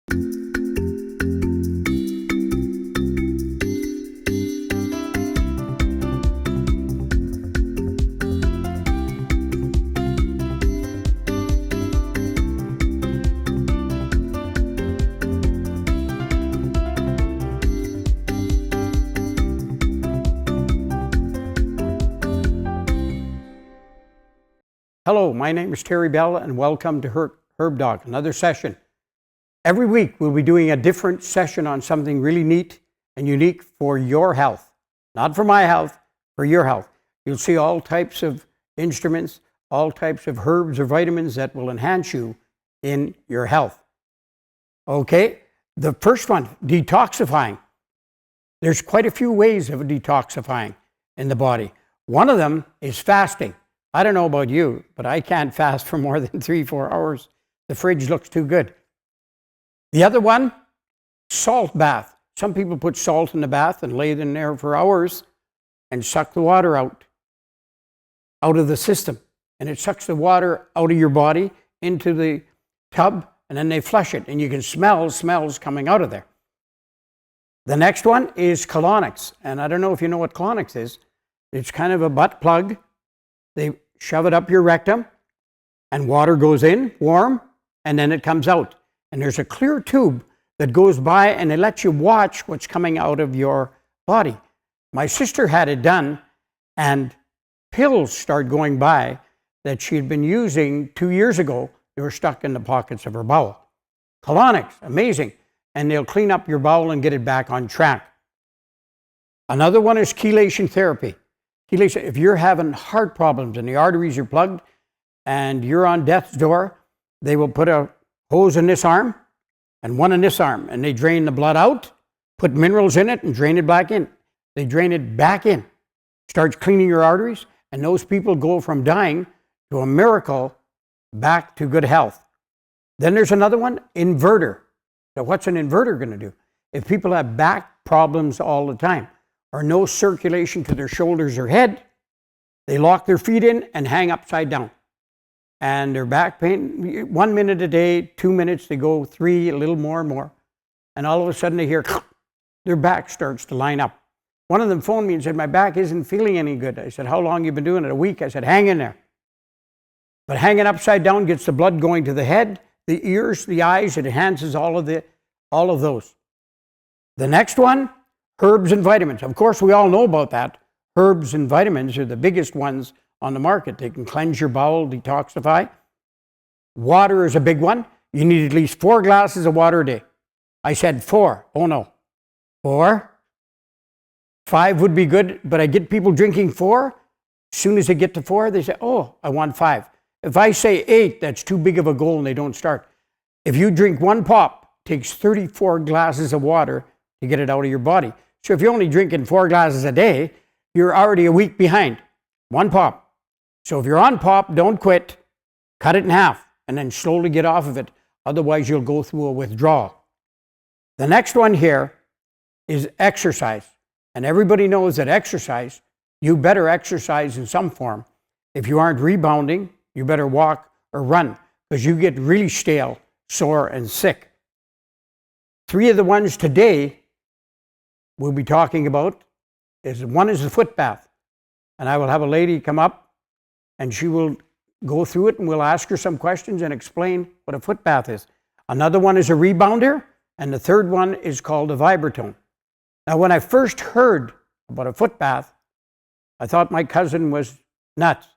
Hello, my name is Terry Bell and welcome to Herb Doc, another session. Every week we'll be doing a different session on something really neat and unique for your health. Not for my health, for your health. You'll see all types of instruments, all types of herbs or vitamins that will enhance you in your health. Okay, the first one, detoxifying. There's quite a few ways of detoxifying in the body. One of them is fasting. I don't know about you, but I can't fast for more than 3-4 hours. The fridge looks too good. The other one, salt bath. Some people put salt in the bath and lay it in there for hours and suck the water out of the system. And it sucks the water out of your body into the tub, and then they flush it, and you can smell smells coming out of there. The next one is colonics. And I don't know if you know what colonics is. It's kind of a butt plug. They shove it up your rectum, and water goes in, warm, and then it comes out. And there's a clear tube that goes by, and it lets you watch what's coming out of your body. My sister had it done, and pills started going by that she had been using 2 years ago. They were stuck in the pockets of her bowel. Colonics, amazing. And they'll clean up your bowel and get it back on track. Another one is chelation therapy. If you're having heart problems and the arteries are plugged and you're on death's door, they will put a hose in this arm and one in this arm, and they drain the blood out, put minerals in it, and drain it back in. They drain it back in, starts cleaning your arteries, and those people go from dying to a miracle back to good health. Then there's another one, inverter. So what's an inverter going to do? If people have back problems all the time, or no circulation to their shoulders or head, they lock their feet in and hang upside down. And their back pain, 1 minute a day, 2 minutes, they go 3, a little more and more. And all of a sudden they hear, their back starts to line up. One of them phoned me and said, my back isn't feeling any good. I said, how long have you been doing it? A week. I said, hang in there. But hanging upside down gets the blood going to the head, the ears, the eyes. It enhances all of those. The next one, herbs and vitamins. Of course, we all know about that. Herbs and vitamins are the biggest ones on the market. They can cleanse your bowel, detoxify. Water is a big one. You need at least 4 glasses of water a day. I said 4. Oh no. 4? 5 would be good, but I get people drinking 4. As soon as they get to 4, they say, oh, I want 5. If I say 8, that's too big of a goal and they don't start. If you drink 1 pop, it takes 34 glasses of water to get it out of your body. So if you're only drinking 4 glasses a day, you're already a week behind. 1 pop. So if you're on pop, don't quit. Cut it in half and then slowly get off of it. Otherwise, you'll go through a withdrawal. The next one here is exercise. And everybody knows that exercise, you better exercise in some form. If you aren't rebounding, you better walk or run because you get really stale, sore, and sick. 3 of the ones today we'll be talking about one is the foot bath. And I will have a lady come up and she will go through it and we'll ask her some questions and explain what a foot bath is. Another one is a rebounder, and the third one is called a vibratone. Now, when I first heard about a foot bath, I thought my cousin was nuts.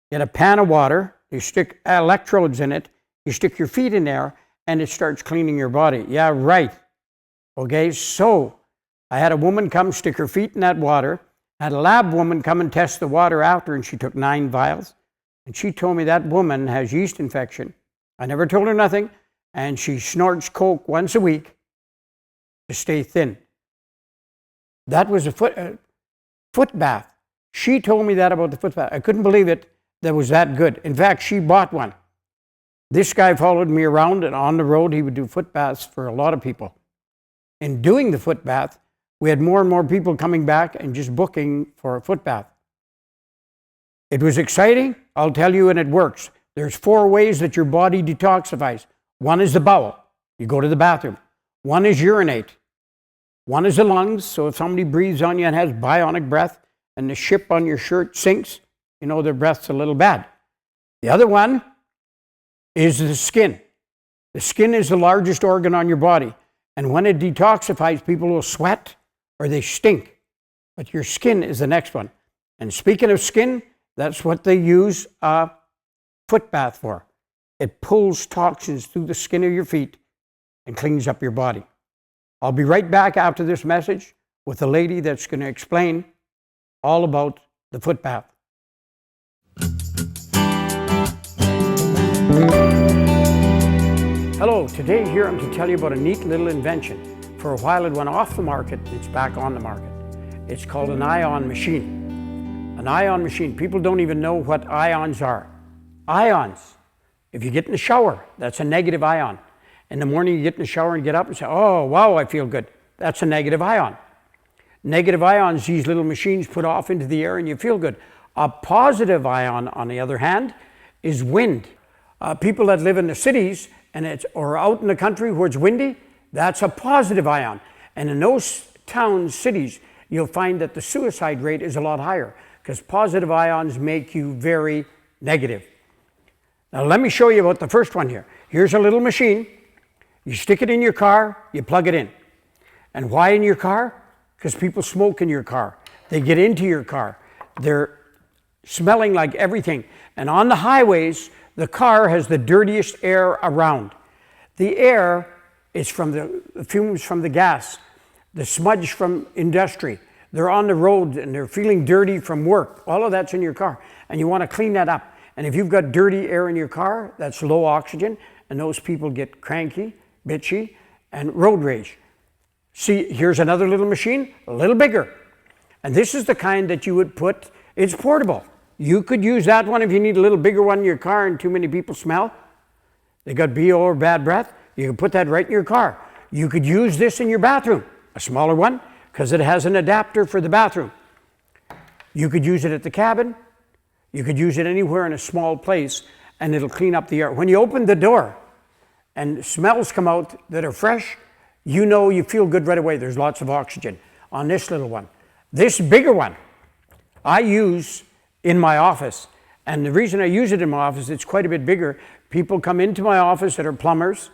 You get a pan of water, you stick electrodes in it, you stick your feet in there, and it starts cleaning your body. Yeah, right. Okay, so I had a woman come stick her feet in that water. I had a lab woman come and test the water after, and she took 9 vials. And she told me that woman has yeast infection. I never told her nothing. And she snorts Coke once a week to stay thin. That was a foot bath. She told me that about the foot bath. I couldn't believe it. That was that good. In fact, she bought one. This guy followed me around, and on the road, he would do foot baths for a lot of people. In doing the foot bath, we had more and more people coming back and just booking for a foot bath. It was exciting, I'll tell you, and it works. There's 4 ways that your body detoxifies. One is the bowel. You go to the bathroom. One is urinate. One is the lungs, so if somebody breathes on you and has bionic breath and the ship on your shirt sinks, you know their breath's a little bad. The other one is the skin. The skin is the largest organ on your body. And when it detoxifies, people will sweat or they stink. But your skin is the next one. And speaking of skin, that's what they use a foot bath for. It pulls toxins through the skin of your feet and cleans up your body. I'll be right back after this message with a lady that's going to explain all about the foot bath. Hello, today here I'm to tell you about a neat little invention. For a while it went off the market, it's back on the market. It's called an ion machine. An ion machine, people don't even know what ions are. Ions, if you get in the shower, that's a negative ion. In the morning you get in the shower and get up and say, oh wow, I feel good. That's a negative ion. Negative ions, these little machines put off into the air and you feel good. A positive ion, on the other hand, is wind. People that live in the cities or out in the country where it's windy, that's a positive ion. And in those towns, cities, you'll find that the suicide rate is a lot higher because positive ions make you very negative. Now let me show you about the first one here. Here's a little machine. You stick it in your car, you plug it in. And why in your car? Because people smoke in your car. They get into your car. They're smelling like everything. And on the highways, the car has the dirtiest air around. The air is from the fumes from the gas, the smudge from industry. They're on the road and they're feeling dirty from work. All of that's in your car. And you want to clean that up. And if you've got dirty air in your car, that's low oxygen. And those people get cranky, bitchy, and road rage. See, here's another little machine, a little bigger. And this is the kind that you would put, it's portable. You could use that one if you need a little bigger one in your car and too many people smell. They got BO or bad breath. You can put that right in your car. You could use this in your bathroom, a smaller one, because it has an adapter for the bathroom. You could use it at the cabin. You could use it anywhere in a small place, and it'll clean up the air. When you open the door and smells come out that are fresh, you know you feel good right away. There's lots of oxygen on this little one. This bigger one, I use in my office. And the reason I use it in my office, it's quite a bit bigger. People come into my office that are plumbers,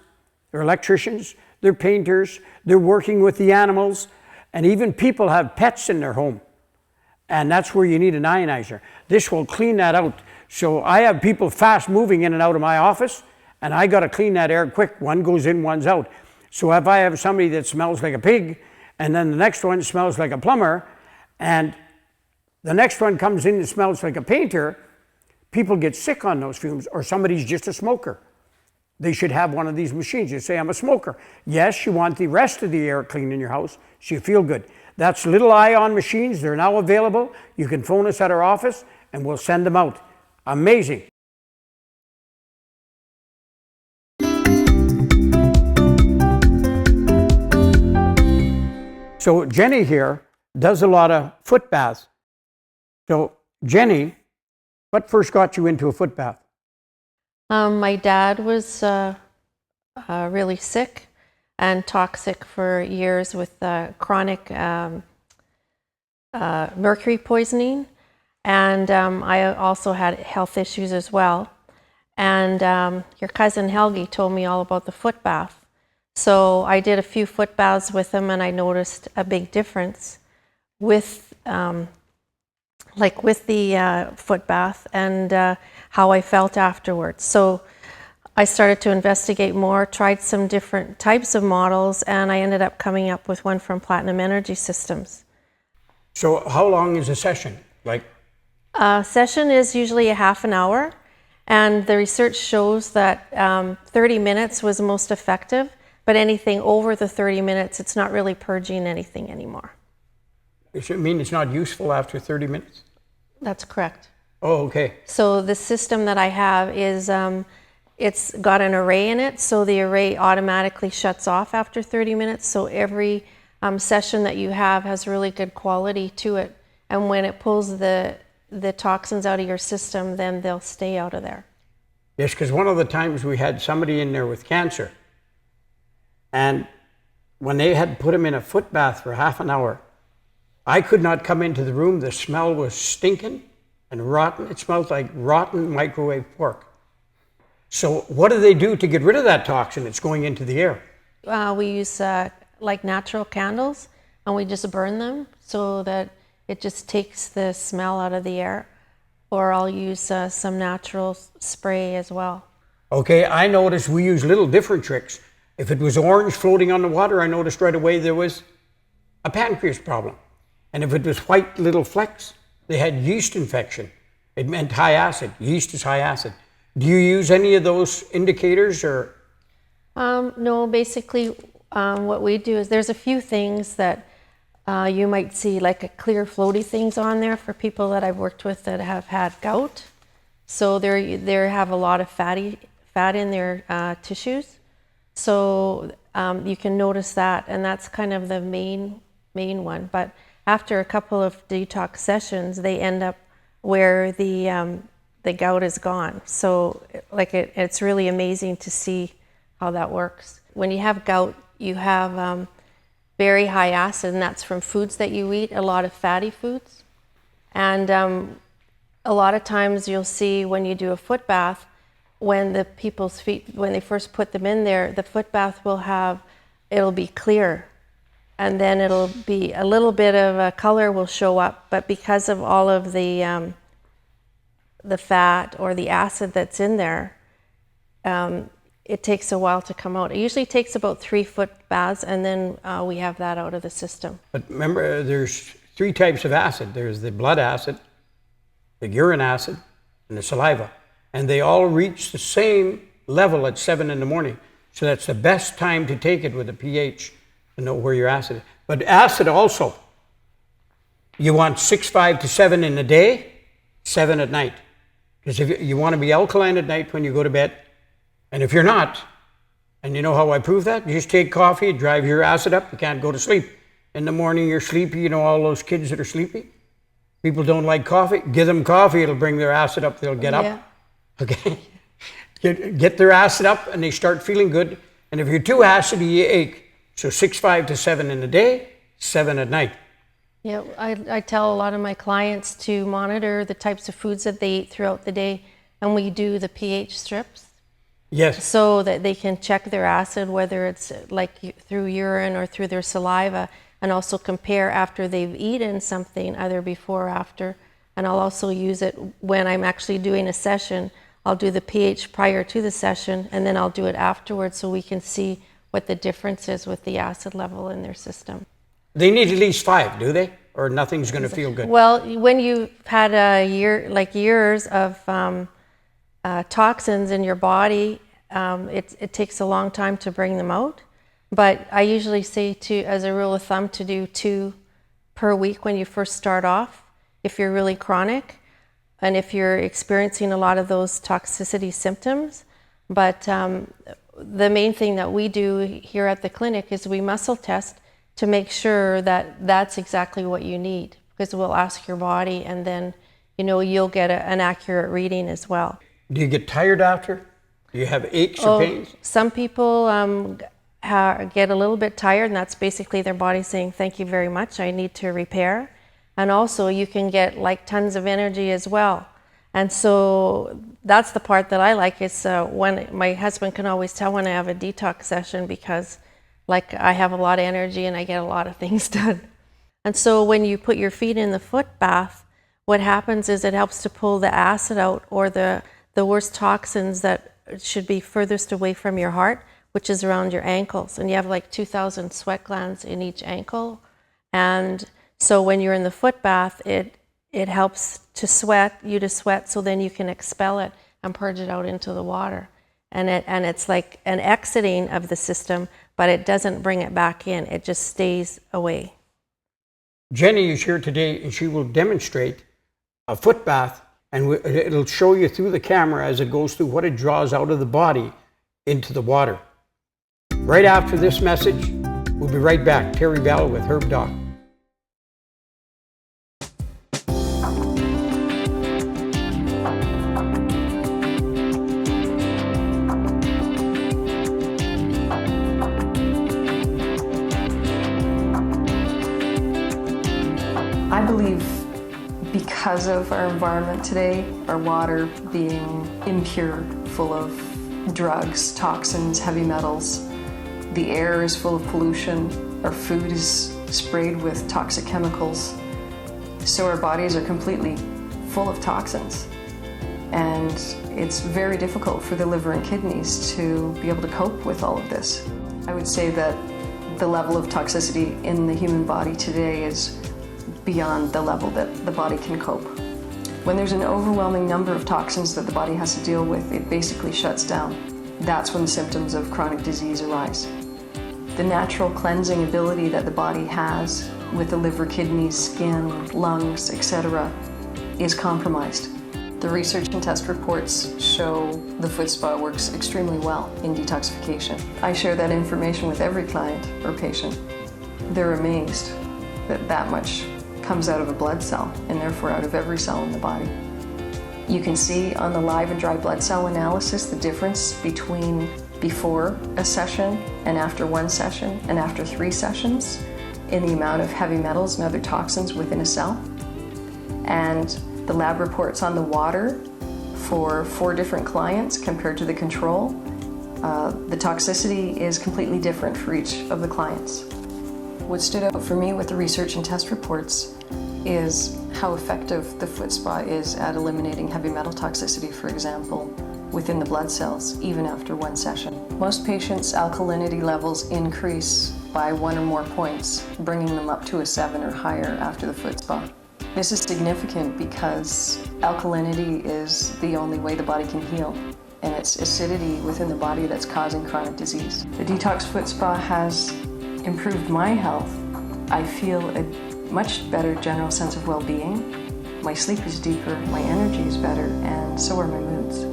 they're electricians, they're painters, they're working with the animals, and even people have pets in their home. And that's where you need an ionizer. This will clean that out. So I have people fast moving in and out of my office, and I got to clean that air quick. One goes in, one's out. So if I have somebody that smells like a pig, and then the next one smells like a plumber, and the next one comes in and smells like a painter, people get sick on those fumes, or somebody's just a smoker. They should have one of these machines. You say, I'm a smoker. Yes, you want the rest of the air clean in your house, so you feel good. That's little ion machines. They're now available. You can phone us at our office, and we'll send them out. Amazing. So Jenny here does a lot of foot baths. So Jenny, what first got you into a foot bath? My dad was really sick and toxic for years with chronic mercury poisoning. And I also had health issues as well. And your cousin Helgi told me all about the foot bath. So I did a few foot baths with him, and I noticed a big difference with the foot bath and how I felt afterwards. So I started to investigate more, tried some different types of models, and I ended up coming up with one from Platinum Energy Systems. So how long is a session? A session is usually a half an hour, and the research shows that 30 minutes was most effective, but anything over the 30 minutes, it's not really purging anything anymore. Does it mean it's not useful after 30 minutes? That's correct. Oh, okay. So the system that I have is, it's got an array in it, so the array automatically shuts off after 30 minutes, so every session that you have has really good quality to it, and when it pulls the toxins out of your system, then they'll stay out of there. Yes, because one of the times we had somebody in there with cancer, And when they had put him in a foot bath for half an hour, I could not come into the room. The smell was stinking and rotten. It smelled like rotten microwave pork. So what do they do to get rid of that toxin that's going into the air? We use like natural candles, and we just burn them so that it just takes the smell out of the air. Or I'll use some natural spray as well. Okay, I noticed we use little different tricks. If it was orange floating on the water, I noticed right away there was a pancreas problem. And if it was white little flecks, they had yeast infection. It meant high acid. Yeast is high acid. Do you use any of those indicators or? No, basically what we do is there's a few things that you might see, like a clear floaty things on there for people that I've worked with that have had gout. So they have a lot of fat in their tissues. So you can notice that, and that's kind of the main one. But after a couple of detox sessions, they end up where the gout is gone. So like it's really amazing to see how that works. When you have gout, you have very high acid, and that's from foods that you eat, a lot of fatty foods. And a lot of times you'll see when you do a foot bath, when the people's feet, when they first put them in there, the foot bath it'll be clear. And then it'll be a little bit of a color will show up, but because of all of the fat or the acid that's in there, it takes a while to come out. It usually takes about 3 foot baths, and then we have that out of the system. But remember, there's 3 types of acid. There's the blood acid, the urine acid, and the saliva. And they all reach the same level at 7 in the morning. So that's the best time to take it with a pH to know where your acid is. But acid also, you want 6.5 to 7 in the day, 7 at night. Because if you want to be alkaline at night when you go to bed. And if you're not, and you know how I prove that? You just take coffee, it drives your acid up, you can't go to sleep. In the morning you're sleepy, you know all those kids that are sleepy? People don't like coffee. Give them coffee, it'll bring their acid up, they'll get up. Okay? Get their acid up and they start feeling good. And if you're too acidy, you ache. So 6.5 to 7 in the day, 7 at night. Yeah, I tell a lot of my clients to monitor the types of foods that they eat throughout the day, and we do the pH strips. Yes. So that they can check their acid, whether it's like through urine or through their saliva, and also compare after they've eaten something, either before or after. And I'll also use it when I'm actually doing a session. I'll do the pH prior to the session, and then I'll do it afterwards so we can see what the difference is with the acid level in their system. They need at least 5, do they? Or nothing's going to feel good? Well, when you've had years of toxins in your body, it takes a long time to bring them out. But I usually say as a rule of thumb, to do 2 per week when you first start off, if you're really chronic, and if you're experiencing a lot of those toxicity symptoms. But the main thing that we do here at the clinic is we muscle test to make sure that that's exactly what you need, because we'll ask your body, and then you'll get an accurate reading as well. Do you get tired after? Do you have aches or pains? Some people get a little bit tired, and that's basically their body saying, thank you very much, I need to repair. And also you can get like tons of energy as well. And so that's the part that I like, is when my husband can always tell when I have a detox session, because like I have a lot of energy and I get a lot of things done. And so when you put your feet in the foot bath, what happens is it helps to pull the acid out, or the worst toxins that should be furthest away from your heart, which is around your ankles. And you have like 2,000 sweat glands in each ankle. And so when you're in the foot bath, it helps to sweat, so then you can expel it and purge it out into the water. And it's like an exiting of the system, but it doesn't bring it back in. It just stays away. Jenny is here today, and she will demonstrate a foot bath, and it'll show you through the camera as it goes through what it draws out of the body into the water. Right after this message, we'll be right back. Terry Bell with Herb Doc. Because of our environment today, our water being impure, full of drugs, toxins, heavy metals, the air is full of pollution, our food is sprayed with toxic chemicals, so our bodies are completely full of toxins. And it's very difficult for the liver and kidneys to be able to cope with all of this. I would say that the level of toxicity in the human body today is beyond the level that the body can cope. When there's an overwhelming number of toxins that the body has to deal with, it basically shuts down. That's when the symptoms of chronic disease arise. The natural cleansing ability that the body has with the liver, kidneys, skin, lungs, etc. is compromised. The research and test reports show the foot spa works extremely well in detoxification. I share that information with every client or patient. They're amazed that that much comes out of a blood cell and therefore out of every cell in the body. You can see on the live and dry blood cell analysis the difference between before a session and after one session and after 3 sessions in the amount of heavy metals and other toxins within a cell. And the lab reports on the water for 4 different clients compared to the control. The toxicity is completely different for each of the clients. What stood out for me with the research and test reports is how effective the foot spa is at eliminating heavy metal toxicity, for example, within the blood cells, even after 1 session. Most patients' alkalinity levels increase by 1 or more points, bringing them up to a 7 or higher after the foot spa. This is significant because alkalinity is the only way the body can heal, and it's acidity within the body that's causing chronic disease. The Detox Foot Spa has improved my health. I feel a much better general sense of well-being. My sleep is deeper, my energy is better, and so are my moods.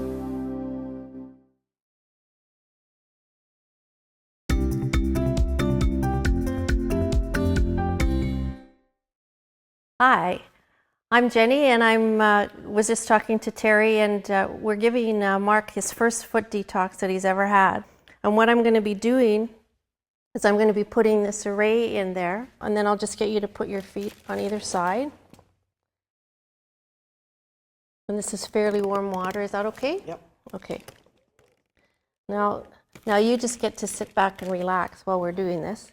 Hi, I'm Jenny, and I was just talking to Terry, and we're giving Mark his first foot detox that he's ever had. And what I'm going to be doing is I'm going to be putting this array in there, and then I'll just get you to put your feet on either side. And this is fairly warm water. Is that okay? Yep. Okay. Now you just get to sit back and relax while we're doing this.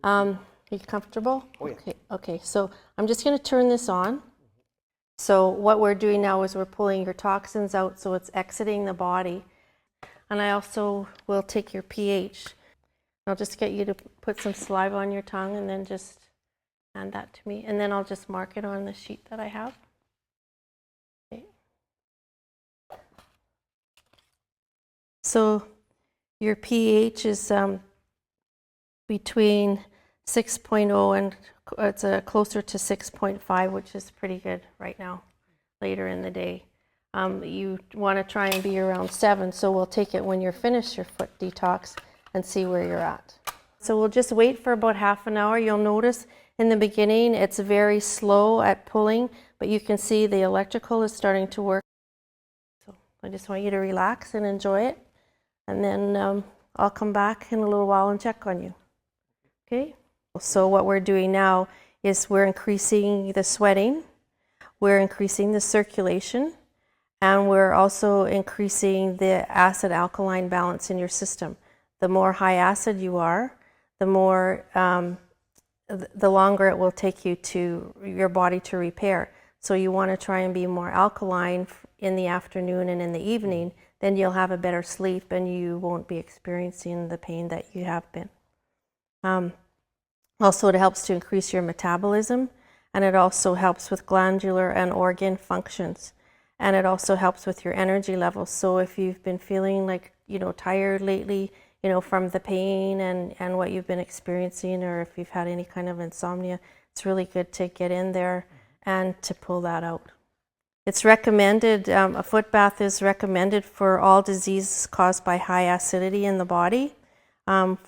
Are you comfortable? Oh, yeah. Okay. Okay. So I'm just going to turn this on. So what we're doing now is we're pulling your toxins out, so it's exiting the body. And I also will take your pH. I'll just get you to put some saliva on your tongue and then just hand that to me. And then I'll just mark it on the sheet that I have. Okay. So your pH is between 6.0 and it's closer to 6.5, which is pretty good right now, later in the day. You want to try and be around 7, so we'll take it when you're finished your foot detox and see where you're at. So we'll just wait for about half an hour. You'll notice in the beginning it's very slow at pulling, but you can see the electrical is starting to work. So I just want you to relax and enjoy it, and then I'll come back in a little while and check on you. Okay? So what we're doing now is we're increasing the sweating, we're increasing the circulation, and we're also increasing the acid-alkaline balance in your system. The more high acid you are, the more, the longer it will take you to your body to repair. So you want to try and be more alkaline in the afternoon and in the evening, then you'll have a better sleep and you won't be experiencing the pain that you have been. Also, it helps to increase your metabolism, and it also helps with glandular and organ functions. And it also helps with your energy levels. So if you've been feeling like, tired lately, from the pain and what you've been experiencing, or if you've had any kind of insomnia, it's really good to get in there and to pull that out. It's recommended, a foot bath is recommended for all diseases caused by high acidity in the body,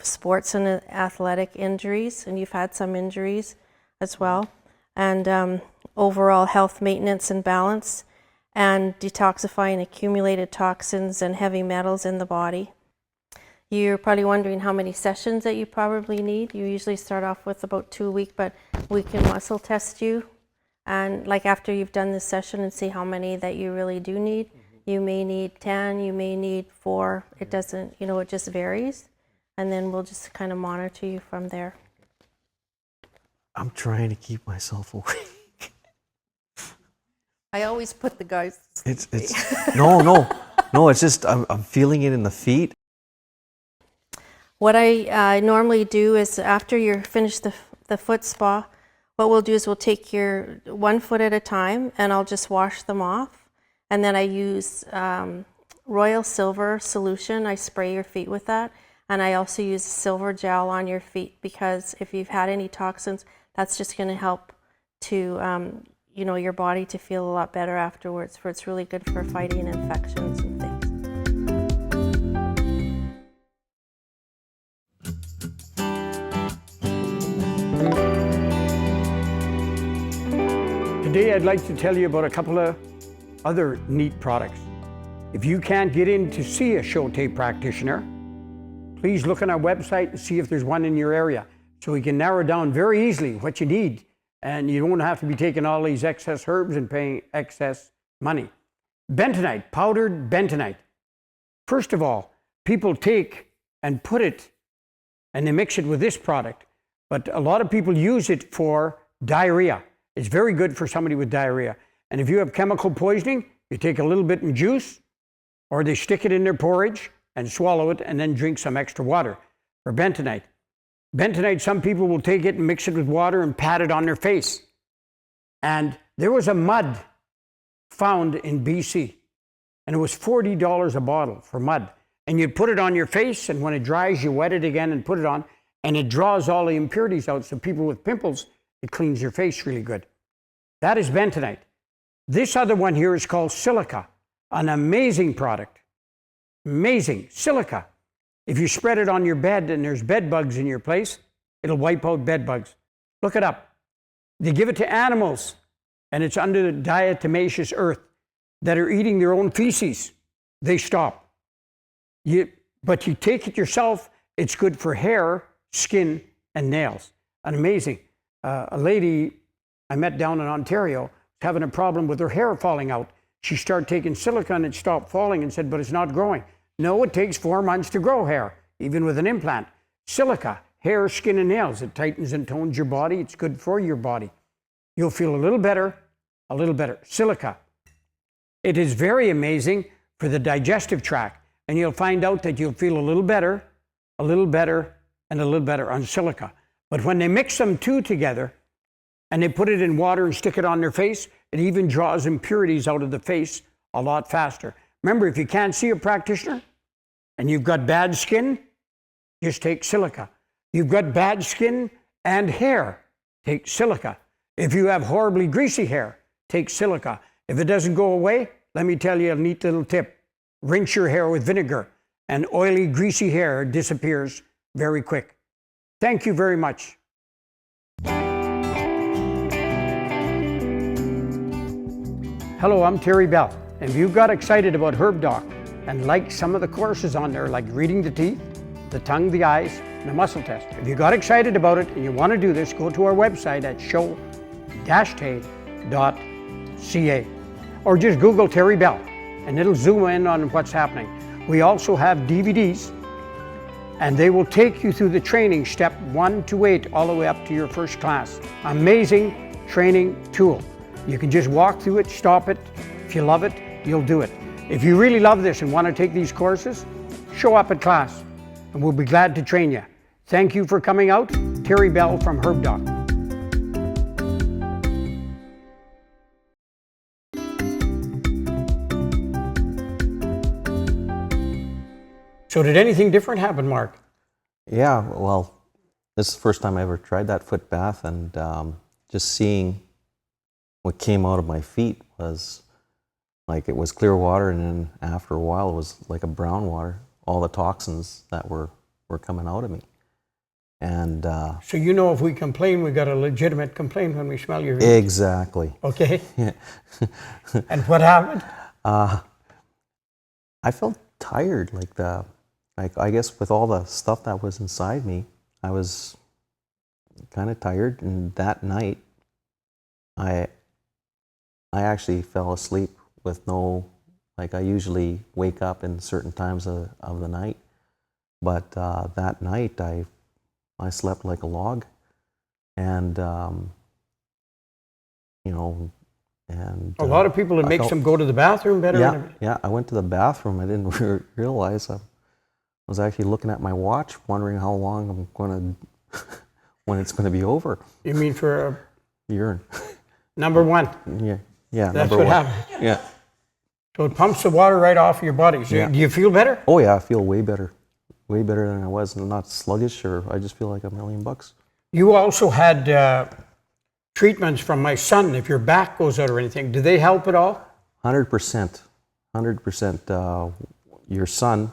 sports and athletic injuries, and you've had some injuries as well, and overall health maintenance and balance, and detoxifying accumulated toxins and heavy metals in the body. You're probably wondering how many sessions that you probably need. You usually start off with about 2 a week, but we can muscle test you And like after you've done this session and see how many that you really do need, you may need 10, you may need 4. It doesn't, you know, it just varies. And then we'll just kind of monitor you from there. I'm trying to keep myself awake. I always put the guys. It's no. It's just I'm feeling it in the feet. What I normally do is after you're finished the foot spa, what we'll do is we'll take your 1 foot at a time and I'll just wash them off. And then I use Royal Silver solution. I spray your feet with that. And I also use silver gel on your feet because if you've had any toxins, that's just going to help to, you know, your body to feel a lot better afterwards. For it's really good for fighting infections and things. Today I'd like to tell you about a couple of other neat products. If you can't get in to see a Sho-Tai practitioner, please look on our website and see if there's one in your area so we can narrow down very easily what you need and you don't have to be taking all these excess herbs and paying excess money. Bentonite, powdered bentonite. First of all, people take and put it and they mix it with this product, but a lot of people use it for diarrhea. It's very good for somebody with diarrhea. And if you have chemical poisoning, you take a little bit in juice or they stick it in their porridge and swallow it and then drink some extra water for bentonite. Bentonite, some people will take it and mix it with water and pat it on their face. And there was a mud found in BC and it was $40 a bottle for mud. And you'd put it on your face and when it dries, you wet it again and put it on and it draws all the impurities out. So people with pimples, it cleans your face really good. That is bentonite. This other one here is called silica, an amazing product. Amazing. Silica. If you spread it on your bed and there's bed bugs in your place, it'll wipe out bed bugs. Look it up. They give it to animals, and it's under the diatomaceous earth that are eating their own feces. They stop. But you take it yourself, it's good for hair, skin, and nails. And amazing. A lady I met down in Ontario was having a problem with her hair falling out. She started taking silica and it stopped falling and said, but it's not growing. No, it takes 4 months to grow hair, even with an implant. Silica, hair, skin, and nails. It tightens and tones your body. It's good for your body. You'll feel a little better, a little better. Silica. It is very amazing for the digestive tract. And you'll find out that you'll feel a little better, and a little better on silica. But when they mix them two together and they put it in water and stick it on their face, it even draws impurities out of the face a lot faster. Remember, if you can't see a practitioner and you've got bad skin, just take silica. You've got bad skin and hair, take silica. If you have horribly greasy hair, take silica. If it doesn't go away, let me tell you a neat little tip. Rinse your hair with vinegar and oily, greasy hair disappears very quick. Thank you very much. Hello, I'm Terry Bell. And if you got excited about Herb Doc and liked some of the courses on there, like reading the teeth, the tongue, the eyes, and the muscle test, if you got excited about it and you want to do this, go to our website at show-tai.ca or just Google Terry Bell and it'll zoom in on what's happening. We also have DVDs and they will take you through the training step 1 to 8 all the way up to your first class. Amazing training tool. You can just walk through it, stop it. If you love it, you'll do it. If you really love this and want to take these courses, show up at class and we'll be glad to train you. Thank you for coming out. Terry Bell from Herb Doc. So did anything different happen, Mark? Yeah, well, this is the first time I ever tried that foot bath, and just seeing what came out of my feet was like it was clear water, and then after a while it was like a brown water. All the toxins that were coming out of me. And so you know, if we complain, we got a legitimate complaint when we smell your feet. Exactly. Okay. Yeah. And what happened? I felt tired, like I guess with all the stuff that was inside me, I was kind of tired. And that night, I I actually fell asleep with no, like I usually wake up in certain times of the night, but that night I slept like a log, and you know, and A lot of people, it makes them go to the bathroom better. Yeah, yeah. I went to the bathroom. I didn't realize I was actually looking at my watch, wondering how long I'm going to, when it's going to be over. You mean for Urine. number one? Yeah, yeah. That's number what one. happens. Yeah. So it pumps the water right off your body. So Yeah. do you feel better? Oh yeah, I feel way better than I was. I'm not sluggish, or I just feel like $1,000,000. You also had treatments from my son. If your back goes out or anything, do they help at all? 100%. 100%. Your son,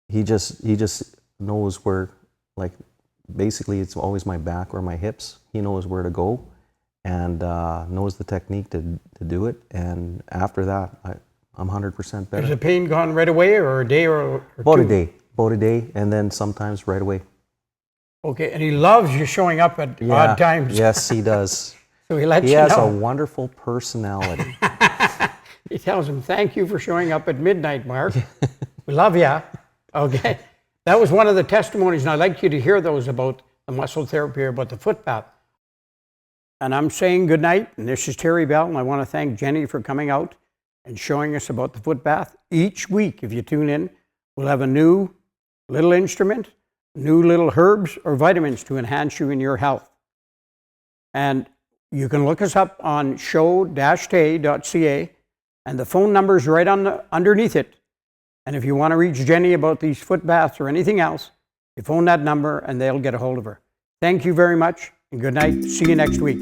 he just knows where, like, basically it's always my back or my hips. He knows where to go, and knows the technique to do it. And after that, I'm 100% better. Is the pain gone right away, or a day or About two? a day, and then sometimes right away. Okay, and he loves you showing up at odd times. Yes, he does. So he lets He you has a know. wonderful personality. He tells him, "Thank you for showing up at midnight, Mark. We love ya." Okay, that was one of the testimonies, and I'd like you to hear those about the muscle therapy, about the foot bath. And I'm saying good night, and this is Terry Bell, and I want to thank Jenny for coming out and showing us about the foot bath. Each week, if you tune in, we'll have a new little instrument, new little herbs or vitamins to enhance you in your health. And you can look us up on sho-tai.ca, and the phone number is right underneath it. And if you want to reach Jenny about these foot baths or anything else, you phone that number and they'll get a hold of her. Thank you very much, and good night. See you next week.